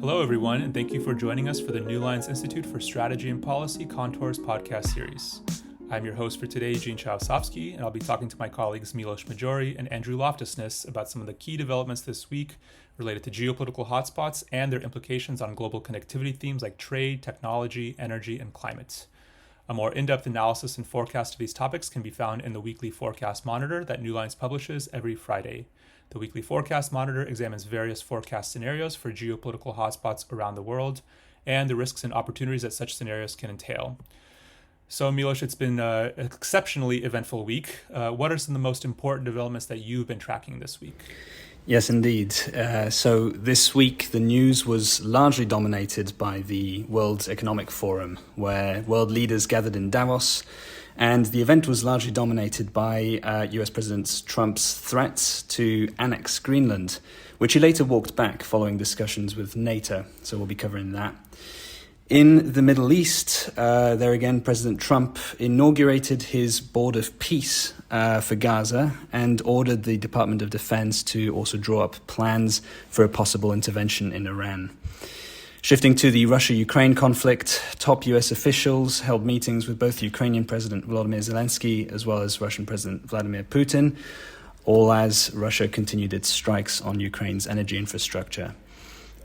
Hello, everyone, and thank you for joining us for the New Lines Institute for Strategy and Policy Contours podcast series. I'm your host for today, Eugene Chausovsky, and I'll be talking to my colleagues Milos Majori and Andrew Loftusness about some of the key developments this week related to geopolitical hotspots and their implications on global connectivity themes like trade, technology, energy, and climate. A more in-depth analysis and forecast of these topics can be found in the weekly forecast monitor that New Lines publishes every Friday. The weekly forecast monitor examines various forecast scenarios for geopolitical hotspots around the world and the risks and opportunities that such scenarios can entail. So, Milos, it's been an exceptionally eventful week. What are some of the most important developments that you've been tracking this week? Yes, indeed. So this week, the news was largely dominated by the World Economic Forum, where world leaders gathered in Davos. And the event was largely dominated by US President Trump's threat to annex Greenland, which he later walked back following discussions with NATO. So we'll be covering that. In the Middle East, there again, President Trump inaugurated his board of peace for Gaza and ordered the Department of Defense to also draw up plans for a possible intervention in Iran. Shifting to the Russia-Ukraine conflict, top US officials held meetings with both Ukrainian President Volodymyr Zelenskyy as well as Russian President Vladimir Putin, all as Russia continued its strikes on Ukraine's energy infrastructure.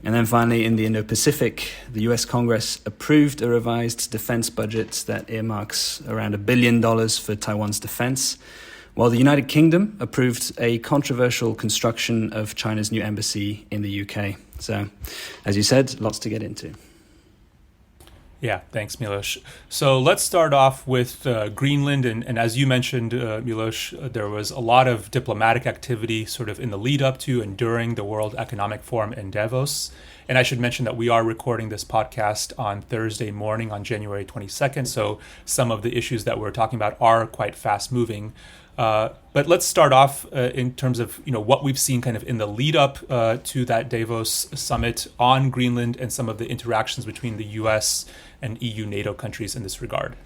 And then finally, in the Indo-Pacific, the US Congress approved a revised defense budget that earmarks around $1 billion for Taiwan's defense, while the United Kingdom approved a controversial construction of China's new embassy in the UK. So, as you said, lots to get into. Yeah, thanks, Milos. So let's start off with Greenland. And as you mentioned, Milos, there was a lot of diplomatic activity sort of in the lead up to and during the World Economic Forum in Davos. And I should mention that we are recording this podcast on Thursday morning on January 22nd. So some of the issues that we're talking about are quite fast moving. But let's start off in terms of what we've seen kind of in the lead up to that Davos summit on Greenland and some of the interactions between the US and EU NATO countries in this regard.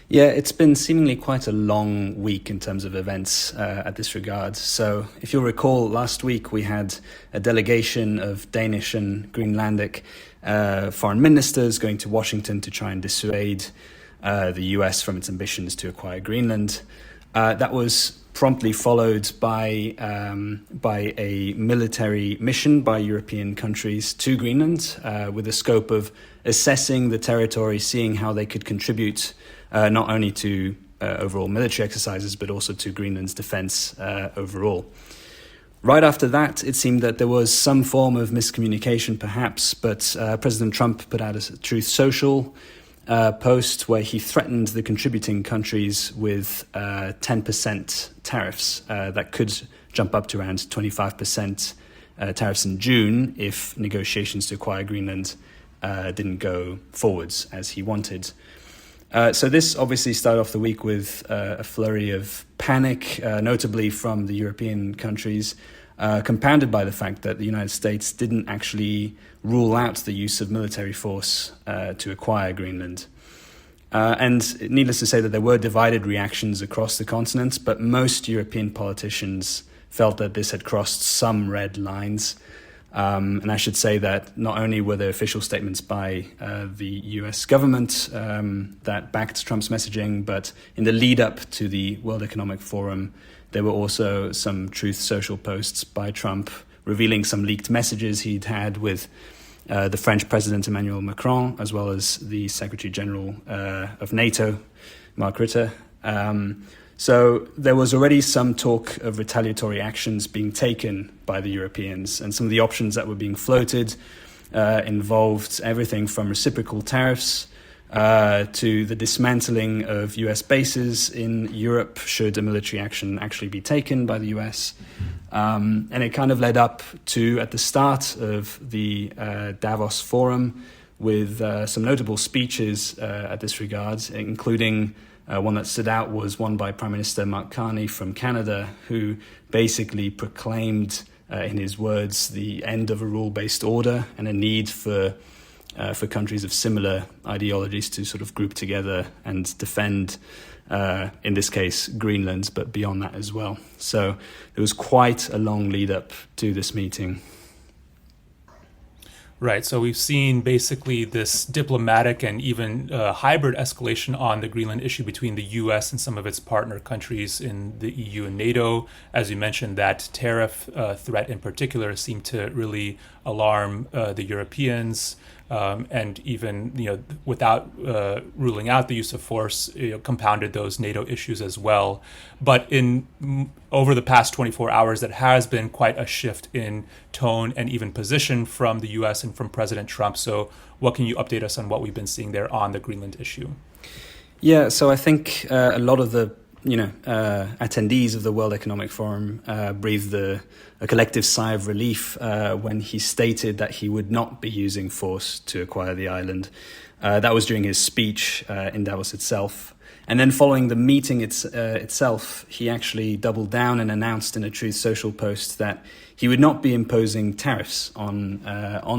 Yeah, it's been seemingly quite a long week in terms of events at this regard. So if you'll recall, last week we had a delegation of Danish and Greenlandic foreign ministers going to Washington to try and dissuade the US from its ambitions to acquire Greenland. That was promptly followed by a military mission by European countries to Greenland with the scope of assessing the territory, seeing how they could contribute not only to overall military exercises, but also to Greenland's defense overall. Right after that, it seemed that there was some form of miscommunication perhaps, but President Trump put out a Truth Social post where he threatened the contributing countries with 10% tariffs that could jump up to around 25% tariffs in June if negotiations to acquire Greenland didn't go forwards as he wanted. So this obviously started off the week with a flurry of panic, notably from the European countries, compounded by the fact that the United States didn't actually rule out the use of military force to acquire Greenland. And needless to say that there were divided reactions across the continent, but most European politicians felt that this had crossed some red lines. And I should say that not only were there official statements by the US government that backed Trump's messaging, but in the lead up to the World Economic Forum, there were also some Truth Social posts by Trump revealing some leaked messages he'd had with the French President Emmanuel Macron, as well as the Secretary General of NATO, Mark Rutte. So there was already some talk of retaliatory actions being taken by the Europeans, and some of the options that were being floated involved everything from reciprocal tariffs to the dismantling of US bases in Europe should a military action actually be taken by the US. And it kind of led up to, at the start of the Davos Forum, with some notable speeches at this regard, including one that stood out was one by Prime Minister Mark Carney from Canada, who basically proclaimed, in his words, the end of a rule-based order and a need for countries of similar ideologies to sort of group together and defend, in this case, Greenland, but beyond that as well. So there was quite a long lead up to this meeting. Right. So we've seen basically this diplomatic and even hybrid escalation on the Greenland issue between the U.S. and some of its partner countries in the EU and NATO. As you mentioned, that tariff threat in particular seemed to really alarm the Europeans. And even without ruling out the use of force, compounded those NATO issues as well. But over the past 24 hours, there has been quite a shift in tone and even position from the U.S. and from President Trump. So, what can you update us on what we've been seeing there on the Greenland issue? Yeah, so I think a lot of the attendees of the World Economic Forum breathed a collective sigh of relief when he stated that he would not be using force to acquire the island. That was during his speech in Davos itself. And then following the meeting itself, he actually doubled down and announced in a Truth Social post that he would not be imposing tariffs on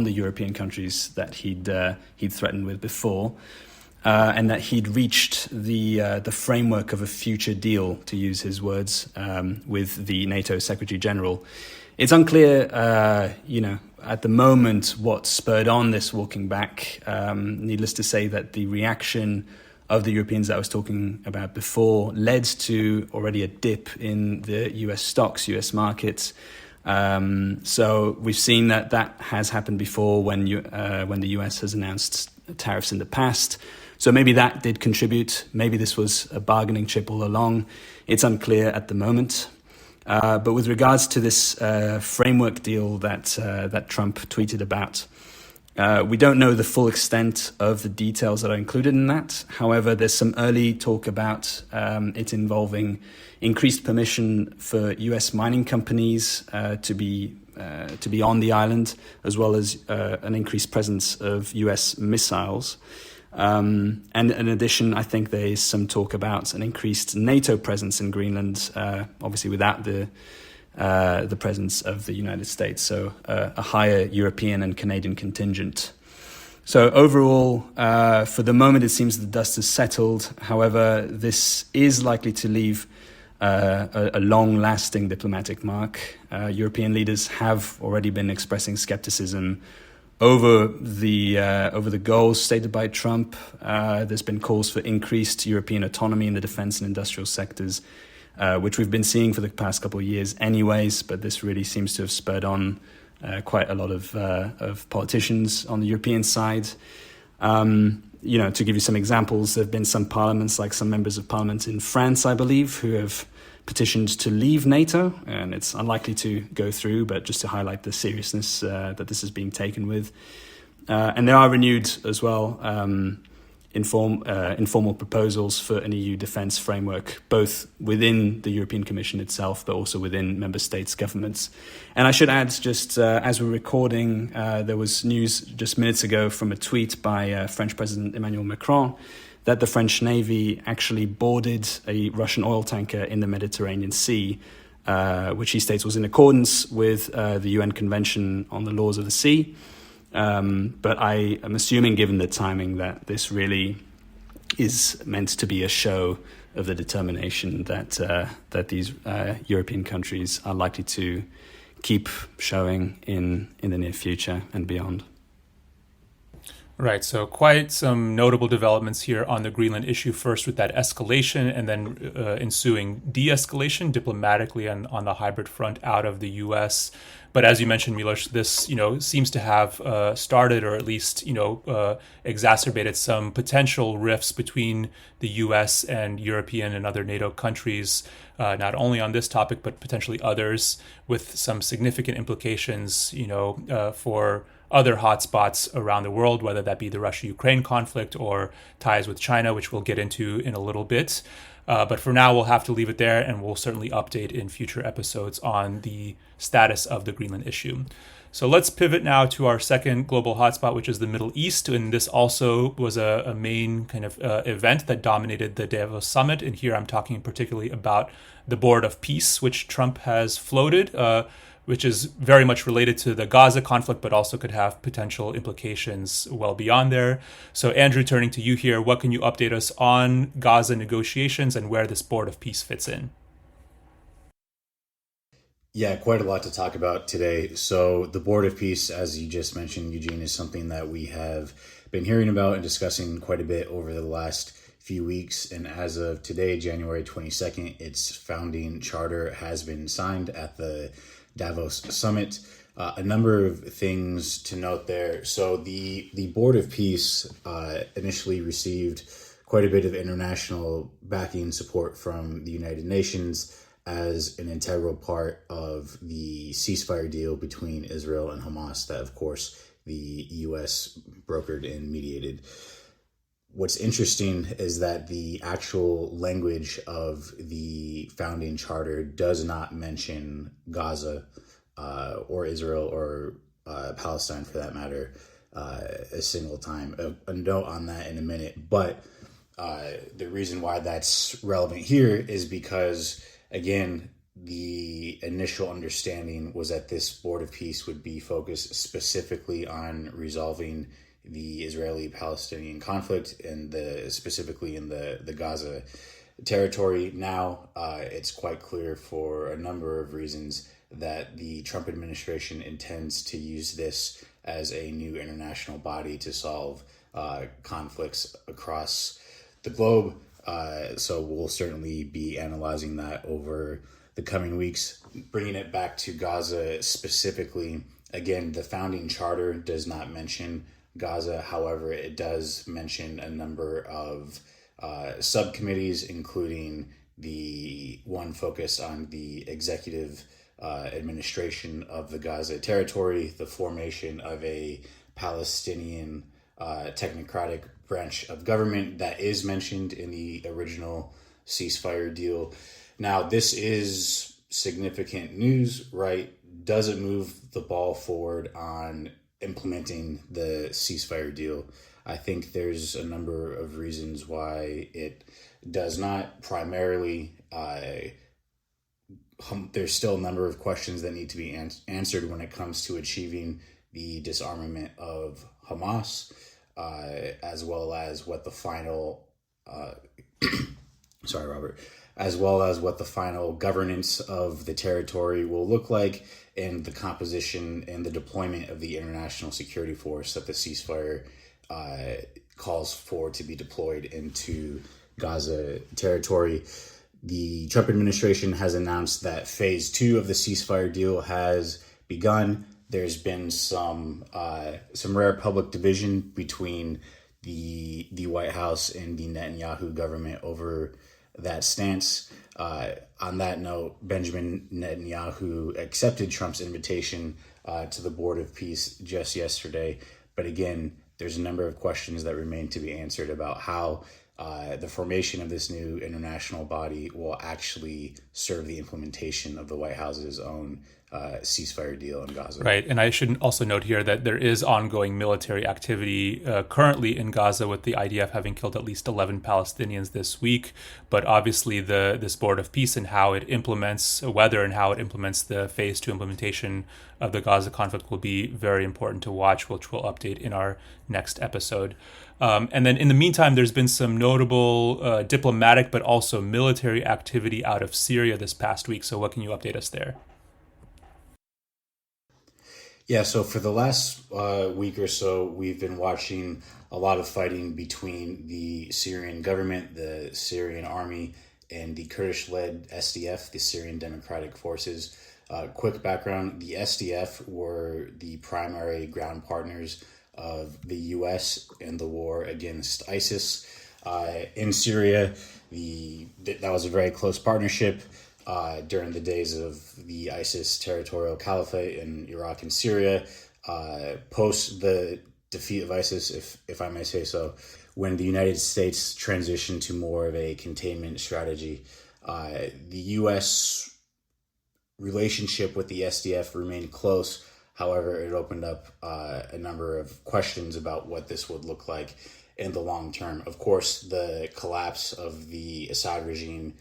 the European countries that he'd threatened with before. And that he'd reached the framework of a future deal, to use his words, with the NATO Secretary General. It's unclear, at the moment what spurred on this walking back. Needless to say that the reaction of the Europeans that I was talking about before led to already a dip in the US stocks, US markets. So we've seen that has happened before when the US has announced tariffs in the past. So maybe that did contribute. Maybe this was a bargaining chip all along. It's unclear at the moment. But with regards to this framework deal that Trump tweeted about, we don't know the full extent of the details that are included in that. However, there's some early talk about it involving increased permission for U.S. mining companies to be on the island, as well as an increased presence of U.S. missiles. And in addition, I think there is some talk about an increased NATO presence in Greenland, obviously without the presence of the United States, so a higher European and Canadian contingent. So overall, for the moment, it seems the dust has settled. However, this is likely to leave a long-lasting diplomatic mark. European leaders have already been expressing skepticism over the goals stated by Trump. There's been calls for increased European autonomy in the defense and industrial sectors, which we've been seeing for the past couple of years anyways, but this really seems to have spurred on quite a lot of politicians on the European side. To give you some examples, there have been some parliaments, like some members of parliament in France, I believe, who have petitioned to leave NATO, and it's unlikely to go through, but just to highlight the seriousness that this is being taken with. And there are renewed as well informal proposals for an EU defence framework, both within the European Commission itself, but also within member states' governments. And I should add, just as we're recording, there was news just minutes ago from a tweet by French President Emmanuel Macron that the French Navy actually boarded a Russian oil tanker in the Mediterranean Sea, which he states was in accordance with the UN Convention on the Laws of the Sea. But I am assuming, given the timing, that this really is meant to be a show of the determination that these European countries are likely to keep showing in the near future and beyond. Right, so quite some notable developments here on the Greenland issue, first with that escalation and then ensuing de-escalation diplomatically on the hybrid front out of the U.S. But as you mentioned, Milos, this seems to have started, or at least exacerbated some potential rifts between the U.S. and European and other NATO countries, not only on this topic but potentially others, with some significant implications, for other hotspots around the world, whether that be the Russia-Ukraine conflict or ties with China, which we'll get into in a little bit. But for now, we'll have to leave it there, and we'll certainly update in future episodes on the status of the Greenland issue. So let's pivot now to our second global hotspot, which is the Middle East. And this also was a main kind of event that dominated the Davos summit. And here I'm talking particularly about the Board of Peace, which Trump has floated, which is very much related to the Gaza conflict, but also could have potential implications well beyond there. So Andrew, turning to you here, what can you update us on Gaza negotiations and where this Board of Peace fits in? Yeah, quite a lot to talk about today. So, the Board of Peace, as you just mentioned, Eugene, is something that we have been hearing about and discussing quite a bit over the last few weeks. And as of today, January 22nd, its founding charter has been signed at the Davos summit. A number of things to note there. So, the Board of Peace initially received quite a bit of international backing support from the United Nations as an integral part of the ceasefire deal between Israel and Hamas that, of course, the U.S. brokered and mediated. What's interesting is that the actual language of the founding charter does not mention Gaza or Israel or Palestine, for that matter, a single time. A note on that in a minute. But the reason why that's relevant here is because, again, the initial understanding was that this Board of Peace would be focused specifically on resolving the Israeli-Palestinian conflict and specifically in the Gaza territory. Now, it's quite clear for a number of reasons that the Trump administration intends to use this as a new international body to solve conflicts across the globe. So we'll certainly be analyzing that over the coming weeks. Bringing it back to Gaza specifically, again, the founding charter does not mention Gaza. However, it does mention a number of subcommittees, including the one focused on the executive administration of the Gaza territory, the formation of a Palestinian technocratic branch of government that is mentioned in the original ceasefire deal. Now, this is significant news, right? Does it move the ball forward on implementing the ceasefire deal? I think there's a number of reasons why it does not. Primarily, there's still a number of questions that need to be answered when it comes to achieving the disarmament of Hamas, as well as what the final, as well as what the final governance of the territory will look like, and the composition and the deployment of the international security force that the ceasefire calls for to be deployed into Gaza territory. The Trump administration has announced that phase 2 of the ceasefire deal has begun. There's been some rare public division between the White House and the Netanyahu government over that stance. On that note, Benjamin Netanyahu accepted Trump's invitation to the Board of Peace just yesterday. But again, there's a number of questions that remain to be answered about how the formation of this new international body will actually serve the implementation of the White House's own ceasefire deal in Gaza. Right. And I should also note here that there is ongoing military activity currently in Gaza, with the IDF having killed at least 11 Palestinians this week. But obviously this Board of Peace and how it implements, whether and how it implements the phase 2 implementation of the Gaza conflict will be very important to watch, which we'll update in our next episode. And then in the meantime, there's been some notable diplomatic but also military activity out of Syria this past week. So what can you update us there? Yeah, so for the last week or so, we've been watching a lot of fighting between the Syrian government, the Syrian army, and the Kurdish-led SDF, the Syrian Democratic Forces. Quick background, the SDF were the primary ground partners of the U.S. in the war against ISIS. In Syria, that was a very close partnership. During the days of the ISIS territorial caliphate in Iraq and Syria, post the defeat of ISIS, if I may say so, when the United States transitioned to more of a containment strategy, the U.S. relationship with the SDF remained close. However, it opened up a number of questions about what this would look like in the long term. Of course, the collapse of the Assad regime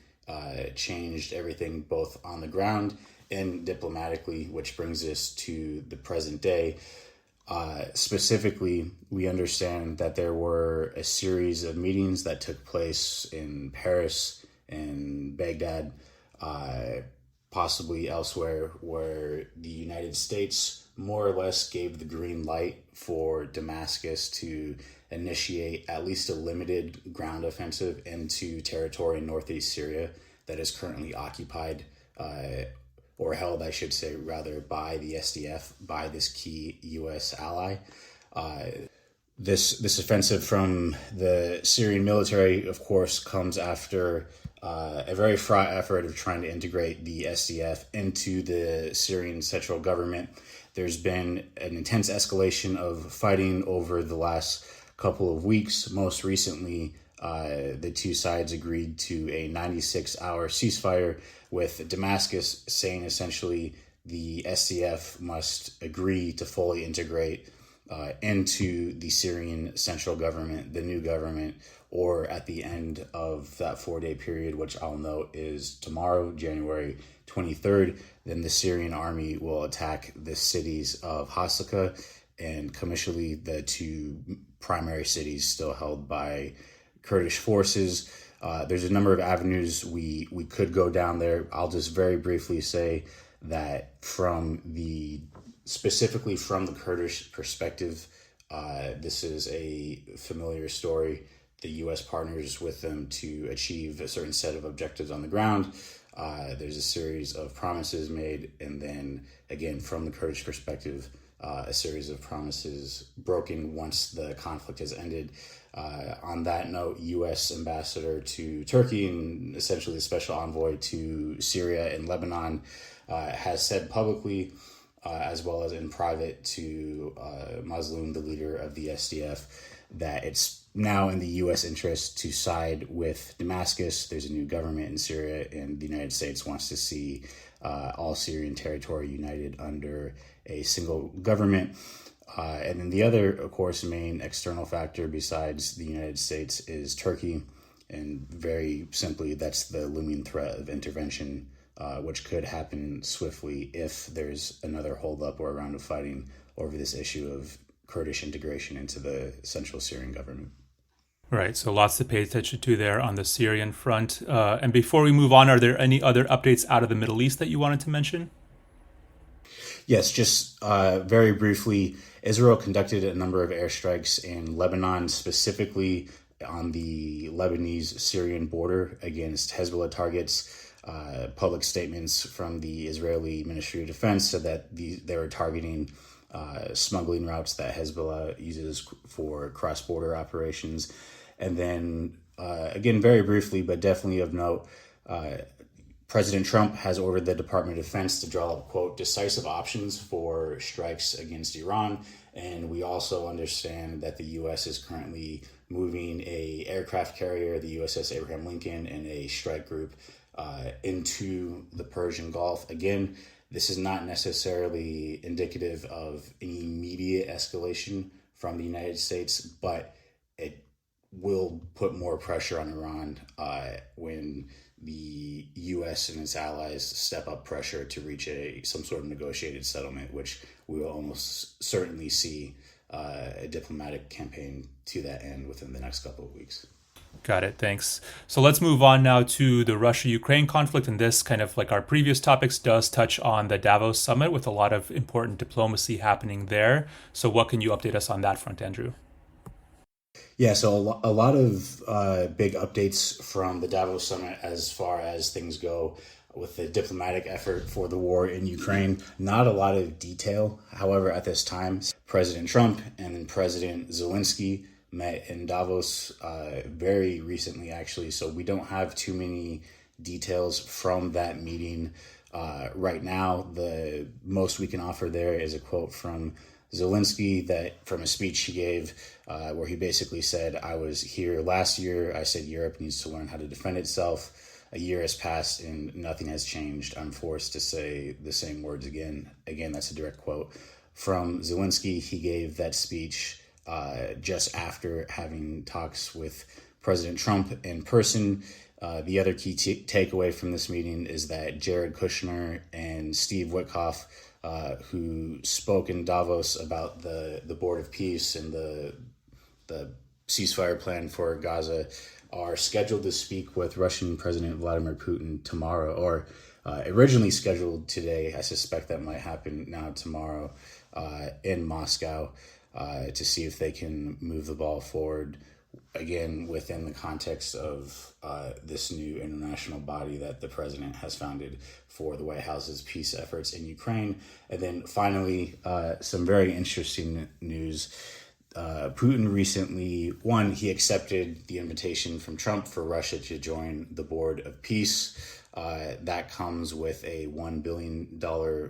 changed everything both on the ground and diplomatically, which brings us to the present day. Specifically, we understand that there were a series of meetings that took place in Paris and Baghdad possibly elsewhere, where the United States more or less gave the green light for Damascus to initiate at least a limited ground offensive into territory in northeast Syria that is currently occupied, or held, I should say, rather, by the SDF, by this key U.S. ally. This offensive from the Syrian military, of course, comes after a very fraught effort of trying to integrate the SDF into the Syrian central government. There's been an intense escalation of fighting over the last couple of weeks. Most recently, the two sides agreed to a 96-hour ceasefire, with Damascus saying essentially the SDF must agree to fully integrate into the Syrian central government, the new government, or at the end of that 4-day period, which I'll note is tomorrow, January 23rd, then the Syrian army will attack the cities of Hasaka and Qamishli, the two primary cities still held by Kurdish forces. There's a number of avenues we could go down there. I'll just very briefly say that specifically from the Kurdish perspective, this is a familiar story. The U.S. partners with them to achieve a certain set of objectives on the ground. There's a series of promises made, and then again, from the Kurdish perspective, a series of promises broken once the conflict has ended. On that note, U.S. ambassador to Turkey and essentially the special envoy to Syria and Lebanon has said publicly, as well as in private to Mazloum, the leader of the SDF, that it's now in the U.S. interest to side with Damascus. There's a new government in Syria, and the United States wants to see all Syrian territory united under a single government. And then the other, of course, main external factor besides the United States is Turkey. And very simply, that's the looming threat of intervention, which could happen swiftly if there's another holdup or a round of fighting over this issue of Kurdish integration into the central Syrian government. Right, so lots to pay attention to there on the Syrian front. And before we move on, are there any other updates out of the Middle East that you wanted to mention? Yes, just very briefly, Israel conducted a number of airstrikes in Lebanon, specifically on the Lebanese-Syrian border against Hezbollah targets. Public statements from the Israeli Ministry of Defense said that they were targeting smuggling routes that Hezbollah uses for cross-border operations. And then, again, very briefly, but definitely of note, President Trump has ordered the Department of Defense to draw up, quote, decisive options for strikes against Iran. And we also understand that the U.S. is currently moving a aircraft carrier, the USS Abraham Lincoln, and a strike group into the Persian Gulf. Again, this is not necessarily indicative of any immediate escalation from the United States, but it will put more pressure on Iran when the U.S. and its allies step up pressure to reach some sort of negotiated settlement, which we will almost certainly see a diplomatic campaign to that end within the next couple of weeks. Got it. Thanks. So let's move on now to the Russia-Ukraine conflict. And this, kind of like our previous topics, does touch on the Davos summit with a lot of important diplomacy happening there. So what can you update us on that front, Andrew? Yeah, so a lot of big updates from the Davos summit as far as things go with the diplomatic effort for the war in Ukraine. Not a lot of detail. However, at this time, President Trump and President Zelenskyy met in Davos very recently, actually. So we don't have too many details from that meeting right now. The most we can offer there is a quote from Zelenskyy from a speech he gave where he basically said, I was here last year. I said Europe needs to learn how to defend itself. A year has passed and nothing has changed. I'm forced to say the same words again. Again, that's a direct quote from Zelenskyy. He gave that speech just after having talks with President Trump in person. The other key takeaway from this meeting is that Jared Kushner and Steve Witkoff, who spoke in Davos about the Board of Peace and the ceasefire plan for Gaza, are scheduled to speak with Russian President Vladimir Putin tomorrow, or originally scheduled today. I suspect that might happen now tomorrow in Moscow to see if they can move the ball forward, again, within the context of this new international body that the president has founded for the White House's peace efforts in Ukraine. And then finally, some very interesting news. Putin recently, he accepted the invitation from Trump for Russia to join the Board of Peace. That comes with a $1 billion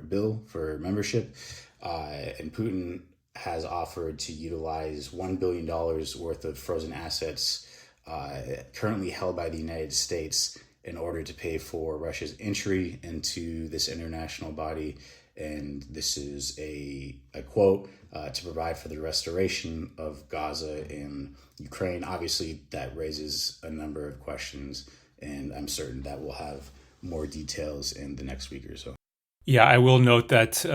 bill for membership. And Putin has offered to utilize $1 billion worth of frozen assets currently held by the United States in order to pay for Russia's entry into this international body. And this is a quote, to provide for the restoration of Gaza and Ukraine. Obviously, that raises a number of questions, and I'm certain that we'll have more details in the next week or so. Yeah, I will note that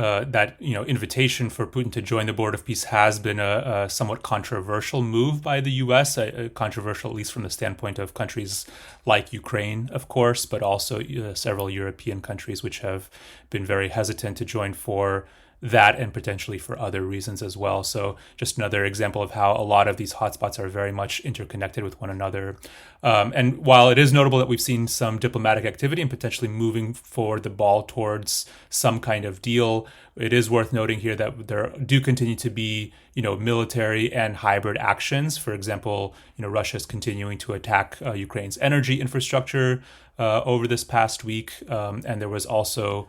invitation for Putin to join the Board of Peace has been a somewhat controversial move by the U.S., controversial at least from the standpoint of countries like Ukraine, of course, but also several European countries which have been very hesitant to join for that and potentially for other reasons as well. So just another example of how a lot of these hotspots are very much interconnected with one another. And while it is notable that we've seen some diplomatic activity and potentially moving forward the ball towards some kind of deal, it is worth noting here that there do continue to be, military and hybrid actions. For example, Russia is continuing to attack Ukraine's energy infrastructure over this past week. And there was also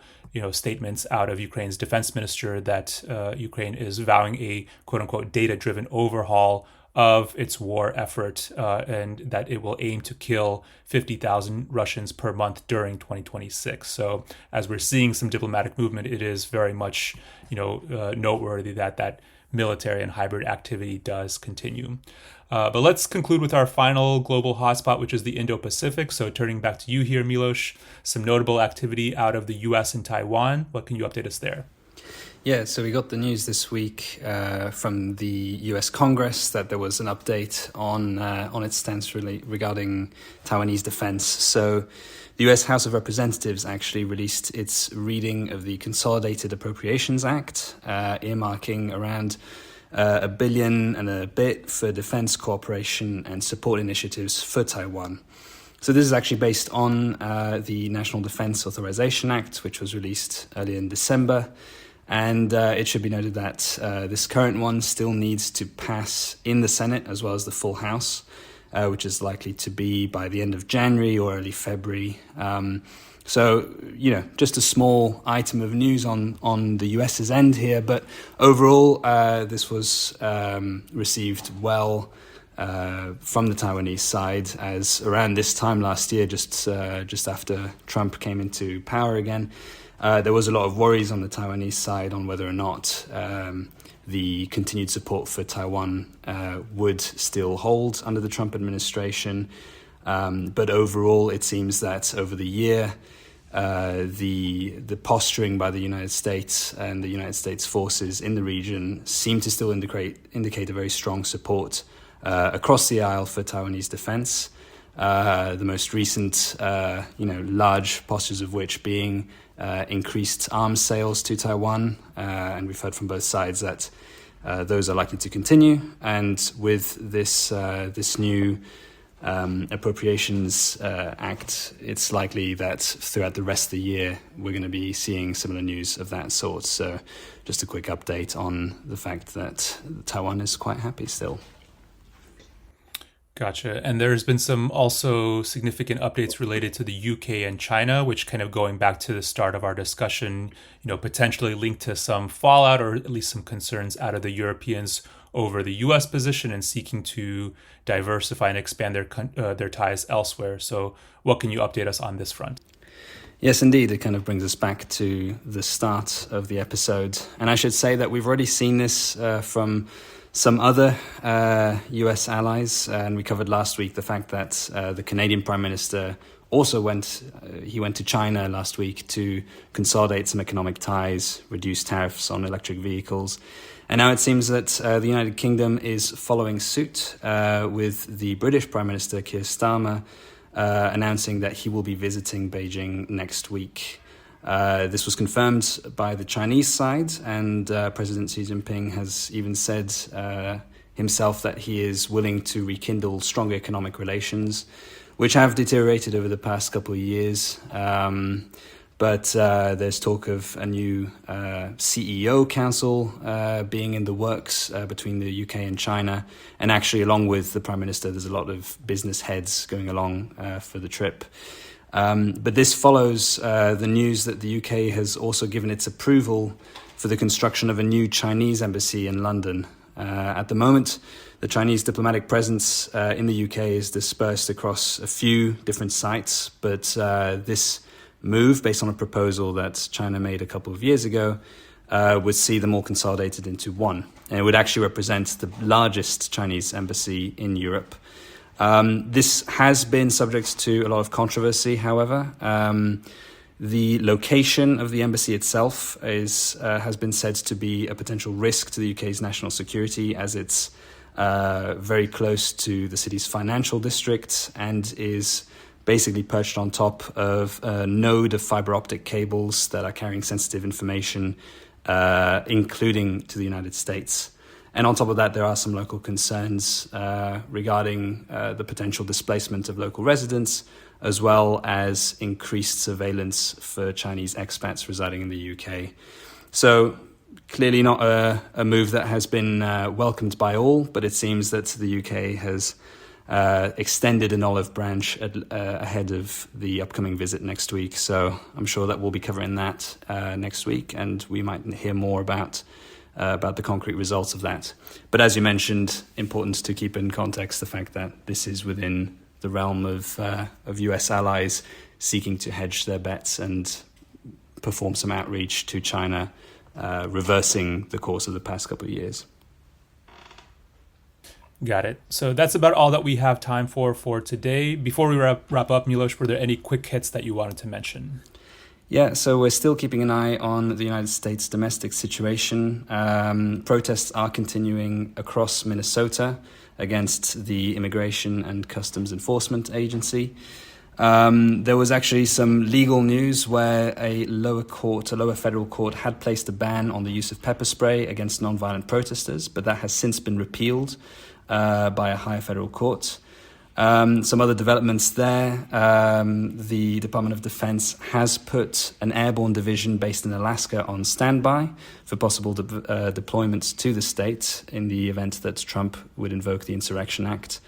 statements out of Ukraine's defense minister that Ukraine is vowing a quote-unquote data-driven overhaul of its war effort and that it will aim to kill 50,000 Russians per month during 2026. So as we're seeing some diplomatic movement, it is very much noteworthy that military and hybrid activity does continue. But let's conclude with our final global hotspot, which is the Indo-Pacific. So turning back to you here, Milos, some notable activity out of the U.S. and Taiwan. What can you update us there? Yeah, so we got the news this week from the U.S. Congress that there was an update on its stance regarding Taiwanese defense. So the U.S. House of Representatives actually released its reading of the Consolidated Appropriations Act, earmarking around $1 billion and a bit for defense cooperation and support initiatives for Taiwan. So this is actually based on the National Defense Authorization Act, which was released earlier in December. And it should be noted that this current one still needs to pass in the Senate as well as the full House, which is likely to be by the end of January or early February. So, just a small item of news on the US's end here. But overall, this was received well from the Taiwanese side, as around this time last year, just after Trump came into power again, there was a lot of worries on the Taiwanese side on whether or not the continued support for Taiwan would still hold under the Trump administration. But overall, it seems that over the year, the posturing by the United States and the United States forces in the region seem to still indicate a very strong support across the aisle for Taiwanese defense. The most recent, large postures of which being increased arms sales to Taiwan, and we've heard from both sides that those are likely to continue. And with this new Appropriations Act, it's likely that throughout the rest of the year we're going to be seeing similar news of that sort. So just a quick update on the fact that Taiwan is quite happy still. Gotcha. And there's been some also significant updates related to the UK and China, which kind of going back to the start of our discussion, potentially linked to some fallout or at least some concerns out of the Europeans over the US position and seeking to diversify and expand their ties elsewhere. So what can you update us on this front? Yes, indeed. It kind of brings us back to the start of the episode. And I should say that we've already seen this from some other US allies, and we covered last week the fact that the Canadian Prime Minister also went to China last week to consolidate some economic ties, reduce tariffs on electric vehicles. And now it seems that the United Kingdom is following suit with the British Prime Minister Keir Starmer announcing that he will be visiting Beijing next week. This was confirmed by the Chinese side, and President Xi Jinping has even said himself that he is willing to rekindle stronger economic relations, which have deteriorated over the past couple of years. But there's talk of a new CEO council being in the works between the UK and China. And actually, along with the Prime Minister, there's a lot of business heads going along for the trip. But this follows the news that the UK has also given its approval for the construction of a new Chinese embassy in London. At the moment, the Chinese diplomatic presence in the UK is dispersed across a few different sites, but this move, based on a proposal that China made a couple of years ago, would see them all consolidated into one. And it would actually represent the largest Chinese embassy in Europe. This has been subject to a lot of controversy, however. The location of the embassy itself has been said to be a potential risk to the UK's national security, as it's very close to the city's financial district and is basically perched on top of a node of fiber optic cables that are carrying sensitive information, including to the United States. And on top of that, there are some local concerns regarding the potential displacement of local residents, as well as increased surveillance for Chinese expats residing in the UK. So clearly not a move that has been welcomed by all, but it seems that the UK has extended an olive branch ahead of the upcoming visit next week. So I'm sure that we'll be covering that next week, and we might hear more about the concrete results of that. But as you mentioned, important to keep in context the fact that this is within the realm of US allies seeking to hedge their bets and perform some outreach to China, reversing the course of the past couple of years. Got it. So that's about all that we have time for today. Before we wrap up, Milos, were there any quick hits that you wanted to mention? Yeah, so we're still keeping an eye on the United States domestic situation. Protests are continuing across Minnesota against the Immigration and Customs Enforcement Agency. There was actually some legal news where a lower federal court had placed a ban on the use of pepper spray against nonviolent protesters, but that has since been repealed by a higher federal court. Some other developments there. The Department of Defense has put an airborne division based in Alaska on standby for possible deployments to the state in the event that Trump would invoke the Insurrection Act.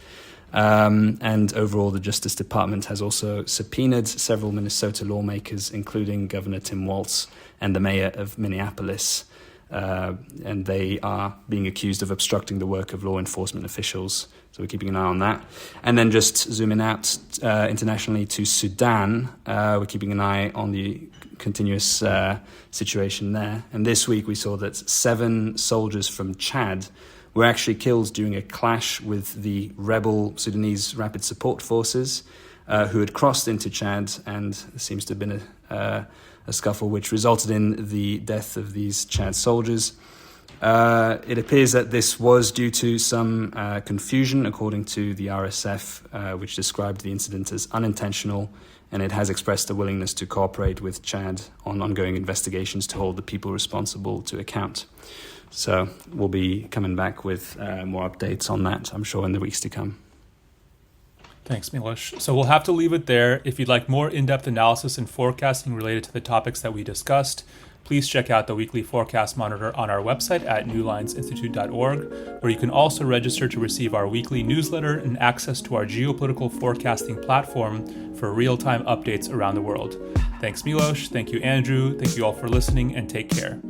And overall, the Justice Department has also subpoenaed several Minnesota lawmakers, including Governor Tim Walz and the mayor of Minneapolis. And they are being accused of obstructing the work of law enforcement officials. So we're keeping an eye on that. And then just zooming out internationally to Sudan, we're keeping an eye on the continuous situation there. And this week we saw that 7 soldiers from Chad were actually killed during a clash with the rebel Sudanese Rapid Support Forces who had crossed into Chad, and there seems to have been a scuffle which resulted in the death of these Chad soldiers. It appears that this was due to some confusion, according to the RSF, which described the incident as unintentional, and it has expressed a willingness to cooperate with Chad on ongoing investigations to hold the people responsible to account. So we'll be coming back with more updates on that, I'm sure, in the weeks to come. Thanks, Milos. So we'll have to leave it there. If you'd like more in-depth analysis and forecasting related to the topics that we discussed, please check out the weekly forecast monitor on our website at newlinesinstitute.org, where you can also register to receive our weekly newsletter and access to our geopolitical forecasting platform for real-time updates around the world. Thanks, Milos. Thank you, Andrew. Thank you all for listening, and take care.